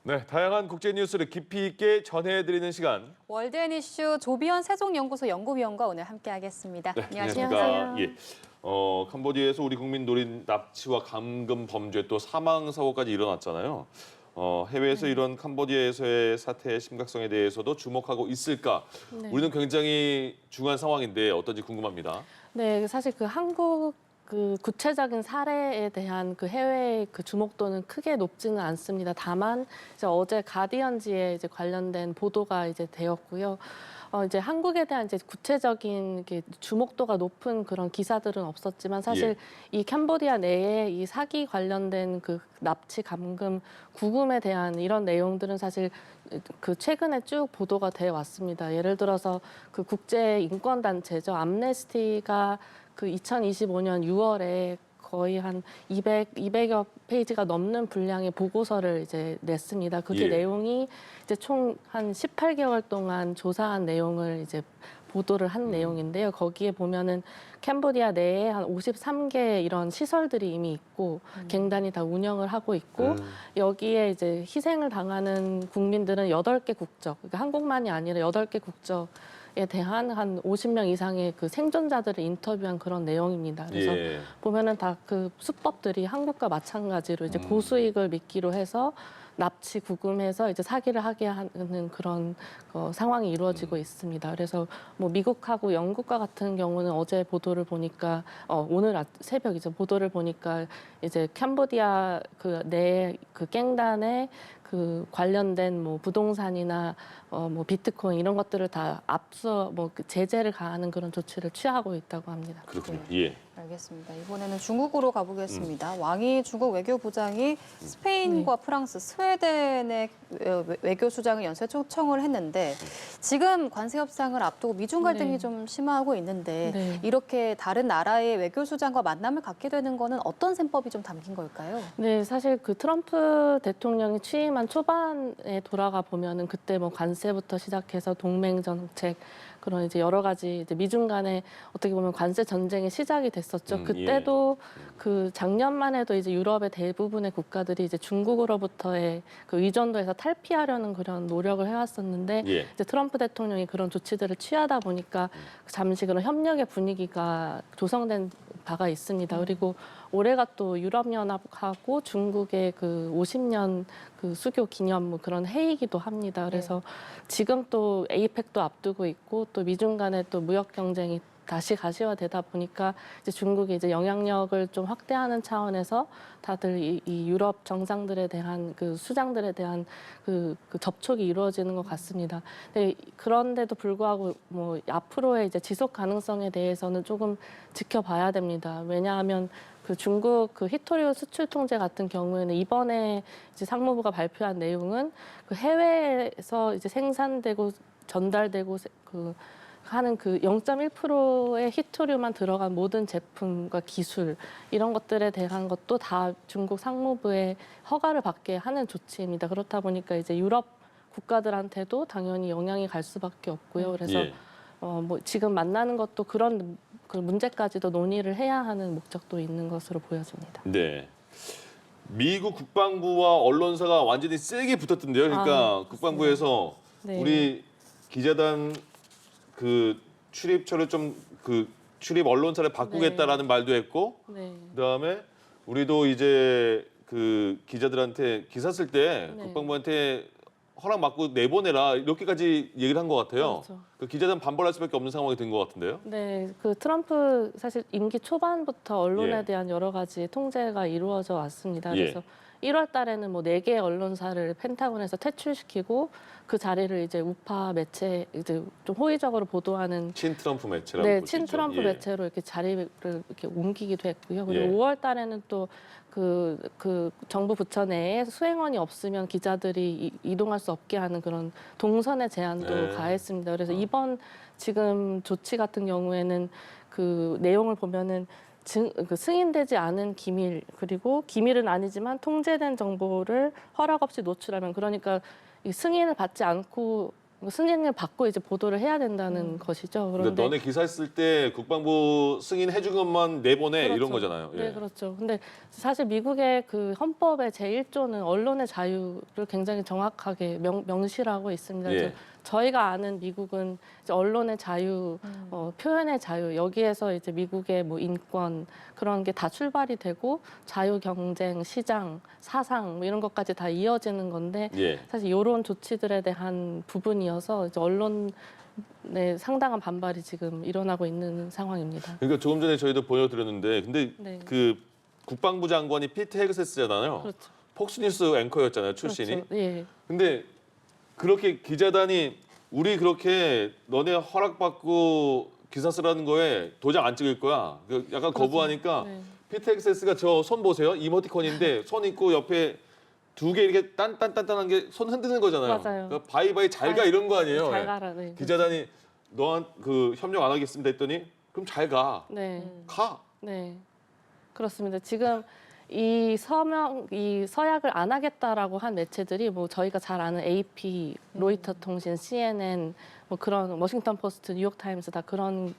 네, 다양한 국제 뉴스를 깊이 있게 전해드리는 시간. 월드앤 이슈 조비현 세종연구소 연구위원과 오늘 함께하겠습니다. 네, 안녕하십니까? 예. 캄보디아에서 우리 국민 노린 납치와 감금 범죄 또 사망 사고까지 일어났잖아요. 해외에서 이런 캄보디아에서의 사태의 심각성에 대해서도 주목하고 있을까? 우리는 굉장히 중요한 상황인데 어떤지 궁금합니다. 네, 사실 그 한국 그 구체적인 사례에 대한 그 해외의 그 주목도는 크게 높지는 않습니다. 다만 이제 어제 가디언지에 이제 관련된 보도가 이제 되었고요. 이제 한국에 대한 이제 구체적인 게 주목도가 높은 그런 기사들은 없었지만 사실 이 캄보디아 내에 이 사기 관련된 그 납치, 감금, 구금에 대한 이런 내용들은 사실 그 최근에 쭉 보도가 되어 왔습니다. 예를 들어서 그 국제 인권 단체죠. 암네스티가 그 2025년 6월에 거의 한 200여 페이지가 넘는 분량의 보고서를 이제 냈습니다. 그게 내용이 이제 총 한 18개월 동안 조사한 내용을 이제 보도를 한 내용인데요. 거기에 보면은 캄보디아 내에 한 53개 이런 시설들이 이미 있고 갱단이 다 운영을 하고 있고 여기에 이제 희생을 당하는 국민들은 8개 국적, 그러니까 한국만이 아니라 8개 국적에 대한 한 50명 이상의 그 생존자들을 인터뷰한 그런 내용입니다. 그래서 보면은 다 그 수법들이 한국과 마찬가지로 이제 고수익을 미끼로 해서 납치, 구금해서 이제 사기를 하게 하는 그런 상황이 이루어지고 있습니다. 그래서 뭐 미국하고 영국과 같은 경우는 어제 보도를 보니까 오늘 새벽 이제 보도를 보니까 이제 캄보디아 그 내 그 갱단의 그 관련된 뭐 부동산이나 뭐 비트코인 이런 것들을 다 앞서 뭐 그 제재를 가하는 그런 조치를 취하고 있다고 합니다. 그렇군요. 예. 알겠습니다. 이번에는 중국으로 가보겠습니다. 왕이 중국 외교부장이 스페인과 프랑스, 스웨덴의 외교수장을 연쇄 초청을 했는데 지금 관세 협상을 앞두고 미중 갈등이 좀 심화하고 있는데 이렇게 다른 나라의 외교수장과 만남을 갖게 되는 거는 어떤 셈법이 좀 담긴 걸까요? 네, 사실 그 트럼프 대통령이 취임한 초반에 돌아가 보면은 그때 뭐 관세부터 시작해서 동맹 정책 그런 이제 여러 가지 이제 미중 간에 어떻게 보면 관세 전쟁이 시작이 됐었죠. 그때도 그 작년만 해도 이제 유럽의 대부분의 국가들이 이제 중국으로부터의 그 의존도에서 탈피하려는 그런 노력을 해왔었는데 이제 트럼프 대통령이 그런 조치들을 취하다 보니까 잠시 그런 협력의 분위기가 조성된 바가 있습니다. 그리고 올해가 또 유럽연합하고 중국의 그 50년 그 수교 기념 뭐 그런 해이기도 합니다. 그래서 지금 또 에이펙도 앞두고 있고 또 미중 간의 또 무역 경쟁이 다시 가시화되다 보니까 이제 중국이 이제 영향력을 좀 확대하는 차원에서 다들 이 유럽 정상들에 대한 그 수장들에 대한 그 접촉이 이루어지는 것 같습니다. 네, 그런데도 불구하고 뭐 앞으로의 이제 지속 가능성에 대해서는 조금 지켜봐야 됩니다. 왜냐하면 그 중국 그 히토류 수출 통제 같은 경우에는 이번에 이제 상무부가 발표한 내용은 그 해외에서 이제 생산되고 전달되고 그 하는 그 0.1%의 히토류만 들어간 모든 제품과 기술 이런 것들에 대한 것도 다 중국 상무부의 허가를 받게 하는 조치입니다. 그렇다 보니까 이제 유럽 국가들한테도 당연히 영향이 갈 수밖에 없고요. 그래서 뭐 지금 만나는 것도 그런 그 문제까지도 논의를 해야 하는 목적도 있는 것으로 보여집니다. 네. 미국 국방부와 언론사가 완전히 세게 붙었던데요. 그러니까 국방부에서 우리 기자단 그 출입처를 좀 그 출입 언론사를 바꾸겠다라는 말도 했고, 그다음에 우리도 이제 그 기자들한테 기사 쓸 때 국방부한테 허락 받고 내보내라 이렇게까지 얘기를 한 것 같아요. 그렇죠. 그 기자단 반발할 수밖에 없는 상황이 된 것 같은데요. 네, 그 트럼프 사실 임기 초반부터 언론에 대한 여러 가지 통제가 이루어져 왔습니다. 그래서 1월 달에는 뭐 4개 언론사를 펜타곤에서 퇴출시키고 그 자리를 이제 우파 매체 이제 좀 호의적으로 보도하는 친트럼프 매체라고 네, 볼 수 있죠. 친트럼프 매체로 이렇게 자리를 이렇게 옮기기도 했고요. 그리고 5월 달에는 또 그 정부 부처 내에 수행원이 없으면 기자들이 이동할 수 없게 하는 그런 동선의 제한도 가했습니다. 그래서 이번 지금 조치 같은 경우에는 그 내용을 보면은 그 승인되지 않은 기밀 그리고 기밀은 아니지만 통제된 정보를 허락 없이 노출하면 그러니까 이 승인을 받지 않고 승인을 받고 이제 보도를 해야 된다는 것이죠. 그러니까 너네 기사 쓸 때 국방부 승인해준 것만 내보내 그렇죠. 이런 거잖아요. 네, 그렇죠. 근데 사실 미국의 그 헌법의 제1조는 언론의 자유를 굉장히 정확하게 명시하고 있습니다. 예. 그래서 저희가 아는 미국은 이제 언론의 자유, 표현의 자유 여기에서 이제 미국의 뭐 인권 그런 게 다 출발이 되고 자유 경쟁, 시장, 사상 뭐 이런 것까지 다 이어지는 건데 예. 사실 이런 조치들에 대한 부분이어서 이제 언론의 상당한 반발이 지금 일어나고 있는 상황입니다. 그러니까 조금 전에 저희도 보여드렸는데, 근데 네. 그 국방부 장관이 피트 헤그세스잖아요. 그렇죠. 폭스뉴스 앵커였잖아요, 출신이. 그렇죠. 예. 근데 그렇게 기자단이 우리 그렇게 너네 허락받고 기사 쓰라는 거에 도장 안 찍을 거야. 약간 거부하니까 네. 피트 헤그세스가 저 손 보세요. 이모티콘인데 손 있고 옆에 두 개 이렇게 딴딴딴딴한 게 손 흔드는 거잖아요. 맞아요. 그러니까 바이바이 잘 가 이런 거 아니에요. 잘 예. 가라. 네. 기자단이 너한 그 협력 안 하겠습니다 했더니 그럼 잘 가. 네. 가. 네. 그렇습니다. 지금 이 서약을 안 하겠다라고 한 매체들이 뭐 저희가 잘 아는 AP, 로이터 통신, CNN, 뭐 그런 워싱턴 포스트, 뉴욕 타임스 다 그런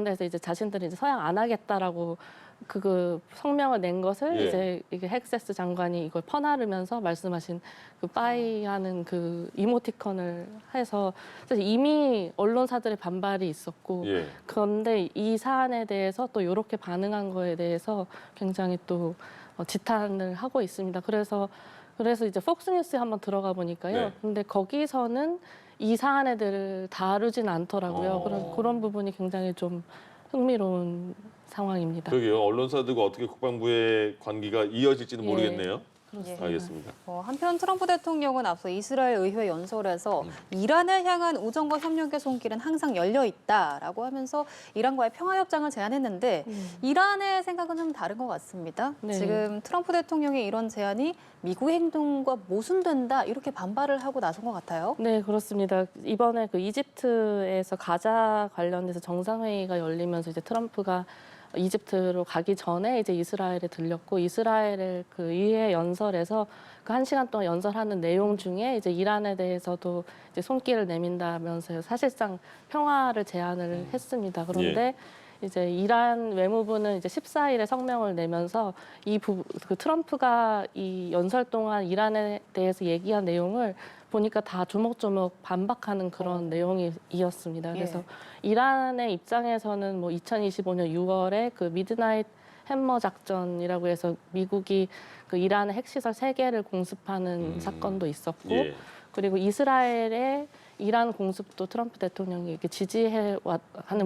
데서 이제 자신들이 이제 서약 안 하겠다라고 그 성명을 낸 것을 예. 이제 이게 헥세스 장관이 이걸 퍼나르면서 말씀하신 그 빠이하는 그 이모티콘을 해서 사실 이미 언론사들의 반발이 있었고 예. 그런데 이 사안에 대해서 또 이렇게 반응한 거에 대해서 굉장히 또 지탄을 하고 있습니다. 그래서 이제 폭스뉴스에 한번 들어가 보니까요. 네. 근데 거기서는 이 사안에 대해 다루진 않더라고요. 그런 부분이 굉장히 좀 흥미로운 상황입니다. 그러게요. 언론사들과 어떻게 국방부의 관계가 이어질지는 예. 모르겠네요. 그렇습니다. 알겠습니다. 한편 트럼프 대통령은 앞서 이스라엘 의회 연설에서 이란을 향한 우정과 협력의 손길은 항상 열려 있다라고 하면서 이란과의 평화협정을 제안했는데 이란의 생각은 좀 다른 것 같습니다. 네. 지금 트럼프 대통령의 이런 제안이 미국의 행동과 모순된다 이렇게 반발을 하고 나선 것 같아요. 네, 그렇습니다. 이번에 그 이집트에서 가자 관련돼서 정상회의가 열리면서 이제 트럼프가 이집트로 가기 전에 이제 이스라엘에 들렸고 이스라엘의 그 의회 연설에서 그 1시간 동안 연설하는 내용 중에 이제 이란에 대해서도 이제 손길을 내민다면서요. 사실상 평화를 제안을 했습니다. 그런데 이제 이란 외무부는 이제 14일에 성명을 내면서 그 트럼프가 이 연설 동안 이란에 대해서 얘기한 내용을 보니까 다 조목조목 반박하는 그런 내용이었습니다. 그래서 이란의 입장에서는 뭐 2025년 6월에 그 미드나잇 햄머 작전이라고 해서 미국이 그 이란의 핵시설 3개를 공습하는 사건도 있었고 예. 그리고 이스라엘의 이란 공습도 트럼프 대통령이 이렇게 지지하는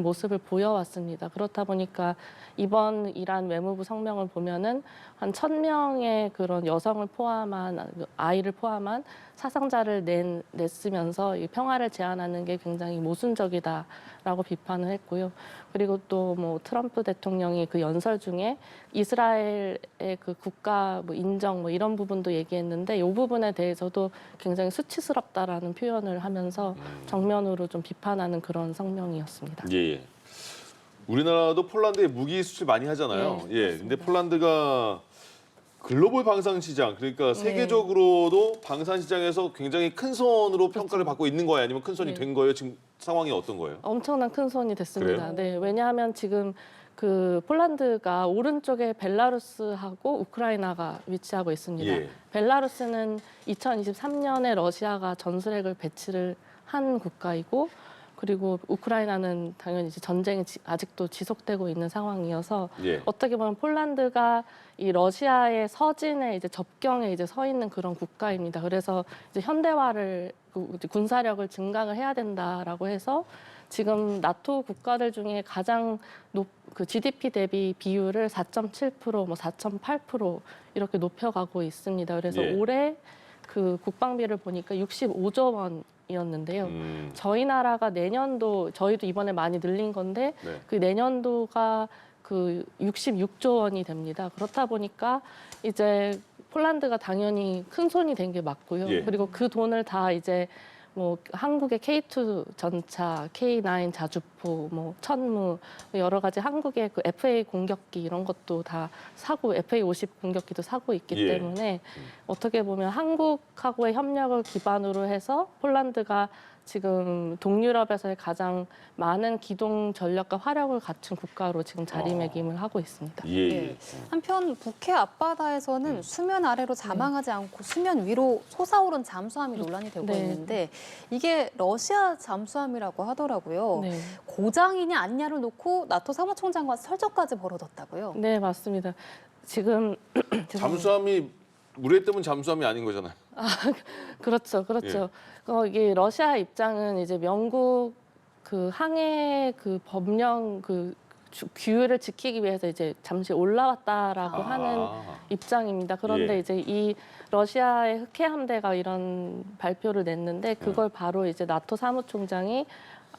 모습을 보여왔습니다. 그렇다 보니까 이번 이란 외무부 성명을 보면은 한 1,000명의 그런 여성을 포함한 아이를 포함한 사상자를 냈으면서 이 평화를 제안하는 게 굉장히 모순적이다라고 비판을 했고요. 그리고 또 뭐 트럼프 대통령이 그 연설 중에 이스라엘의 그 국가 뭐 인정 뭐 이런 부분도 얘기했는데 이 부분에 대해서도 굉장히 수치스럽다라는 표현을 하면서 정면으로 좀 비판하는 그런 성명이었습니다. 예. 우리나라도 폴란드에 무기 수출 많이 하잖아요. 예, 근데 폴란드가 글로벌 방산 시장, 그러니까 세계적으로도 방산 시장에서 굉장히 큰 손으로 평가를 받고 있는 거예요? 아니면 큰 손이 된 거예요? 지금 상황이 어떤 거예요? 엄청난 큰 손이 됐습니다. 그래요? 네, 왜냐하면 지금 그 폴란드가 오른쪽에 벨라루스하고 우크라이나가 위치하고 있습니다. 예. 벨라루스는 2023년에 러시아가 전술핵을 배치를 한 국가이고 그리고 우크라이나는 당연히 이제 전쟁이 아직도 지속되고 있는 상황이어서 예. 어떻게 보면 폴란드가 이 러시아의 서진에 이제 접경에 이제 서 있는 그런 국가입니다. 그래서 이제 현대화를 이제 군사력을 증강을 해야 된다라고 해서 지금 나토 국가들 중에 가장 그 GDP 대비 비율을 4.7%, 뭐 4.8% 이렇게 높여가고 있습니다. 그래서 예. 올해 그 국방비를 보니까 65조 원이었는데요. 저희 나라가 내년도 저희도 이번에 많이 늘린 건데 네. 그 내년도가 그 66조 원이 됩니다. 그렇다 보니까 이제 폴란드가 당연히 큰 손이 된 게 맞고요. 예. 그리고 그 돈을 다 이제 뭐 한국의 K2 전차, K9 자주포 대포, 뭐 천무, 여러 가지 한국의 그 FA 공격기 이런 것도 다 사고 FA-50 공격기도 사고 있기 예. 때문에 어떻게 보면 한국하고의 협력을 기반으로 해서 폴란드가 지금 동유럽에서의 가장 많은 기동 전력과 화력을 갖춘 국가로 지금 자리매김을 하고 있습니다. 예. 예. 한편 북해 앞바다에서는 수면 아래로 자망하지 않고 수면 위로 솟아오른 잠수함이 논란이 되고 네. 있는데 이게 러시아 잠수함이라고 하더라고요. 네. 고장이냐 아니냐를 놓고 나토 사무총장과 설전까지 벌어졌다고요. 네, 맞습니다. 지금 잠수함이 물에 뜨면 잠수함이 아닌 거잖아요. 그렇죠, 그렇죠. 이게 러시아 입장은 이제 영국 그 항해 그 법령 그 규율을 지키기 위해서 이제 잠시 올라왔다라고 하는 입장입니다. 그런데 예. 이제 이 러시아의 흑해 함대가 이런 발표를 냈는데 그걸 바로 이제 나토 사무총장이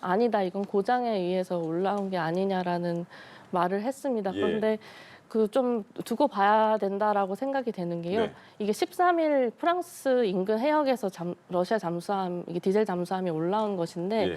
아니다, 이건 고장에 의해서 올라온 게 아니냐라는 말을 했습니다. 예. 그런데 그 좀 두고 봐야 된다라고 생각이 되는 게요. 네. 이게 13일 프랑스 인근 해역에서 러시아 잠수함, 이게 디젤 잠수함이 올라온 것인데 예.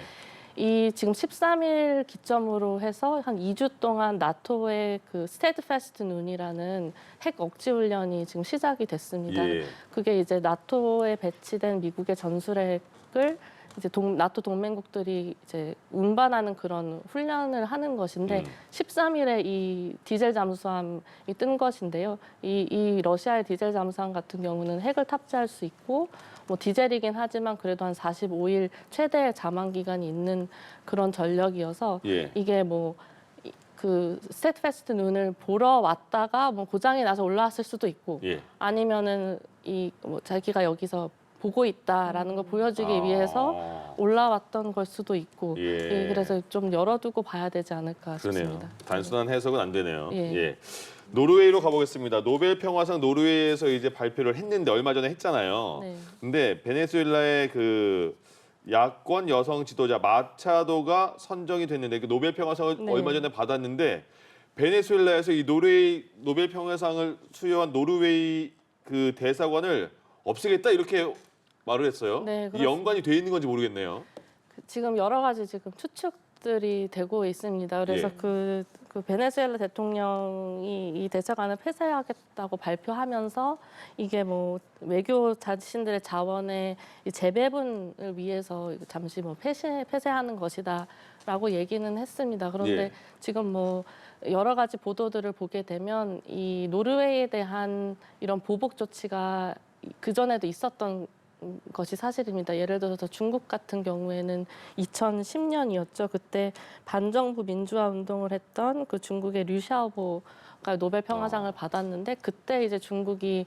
이 지금 13일 기점으로 해서 한 2주 동안 나토의 그 스테드패스트 눈이라는 핵 억지 훈련이 지금 시작이 됐습니다. 예. 그게 이제 나토에 배치된 미국의 전술핵을 이제 나토 동맹국들이 이제 운반하는 그런 훈련을 하는 것인데 13일에 이 디젤 잠수함이 뜬 것인데요. 이 러시아의 디젤 잠수함 같은 경우는 핵을 탑재할 수 있고 뭐 디젤이긴 하지만 그래도 한 45일 최대 잠항 기간이 있는 그런 전력이어서 예. 이게 뭐 그 스테드패스트 눈을 보러 왔다가 뭐 고장이 나서 올라왔을 수도 있고 예. 아니면은 이 뭐 자기가 여기서 보고 있다라는 걸 보여주기 위해서 올라왔던 걸 수도 있고 예. 그래서 좀 열어두고 봐야 되지 않을까 그러네요. 싶습니다. 단순한 해석은 안 되네요. 예. 예. 노르웨이로 가보겠습니다. 노벨 평화상 노르웨이에서 이제 발표를 했는데 얼마 전에 했잖아요. 네. 근데 베네수엘라의 그 야권 여성 지도자 마차도가 선정이 됐는데 그 노벨 평화상을 네. 얼마 전에 받았는데 베네수엘라에서 이 노벨 평화상을 수여한 노르웨이 그 대사관을 없애겠다 이렇게 말을 했어요. 네, 이 연관이 돼 있는 건지 모르겠네요. 지금 여러 가지 지금 추측들이 되고 있습니다. 그래서 예. 그 베네수엘라 대통령이 이 대사관을 폐쇄하겠다고 발표하면서 이게 뭐 외교 자신들의 자원의 이 재배분을 위해서 잠시 뭐 폐쇄하는 것이다라고 얘기는 했습니다. 그런데 예. 지금 뭐 여러 가지 보도들을 보게 되면 이 노르웨이에 대한 이런 보복 조치가 그 전에도 있었던 것이 사실입니다. 예를 들어서 중국 같은 경우에는 2010년이었죠. 그때 반정부 민주화 운동을 했던 그 중국의 류샤오보가 노벨 평화상을 받았는데 그때 이제 중국이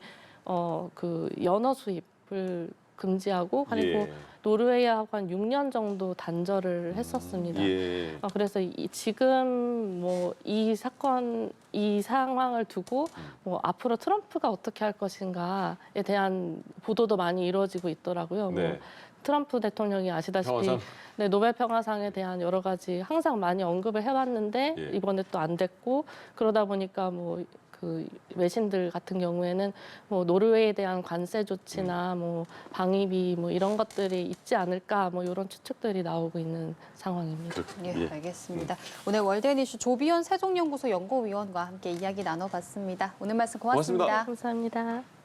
그 연어 수입을 금지하고 그리고 예. 노르웨이하고 한 6년 정도 단절을 했었습니다. 예. 그래서 지금 뭐 이 사건, 이 상황을 두고 뭐 앞으로 트럼프가 어떻게 할 것인가에 대한 보도도 많이 이루어지고 있더라고요. 네. 뭐 트럼프 대통령이 아시다시피 평화상? 네, 노벨 평화상에 대한 여러 가지 항상 많이 언급을 해왔는데 예. 이번에 또 안 됐고 그러다 보니까 뭐 그 외신들 같은 경우에는 뭐 노르웨이에 대한 관세 조치나 뭐 방위비 뭐 이런 것들이 있지 않을까 뭐 이런 추측들이 나오고 있는 상황입니다. 예, 알겠습니다. 오늘 월드엔 이슈 조비현 세종연구소 연구위원과 함께 이야기 나눠봤습니다. 오늘 말씀 고맙습니다. 고맙습니다. 감사합니다.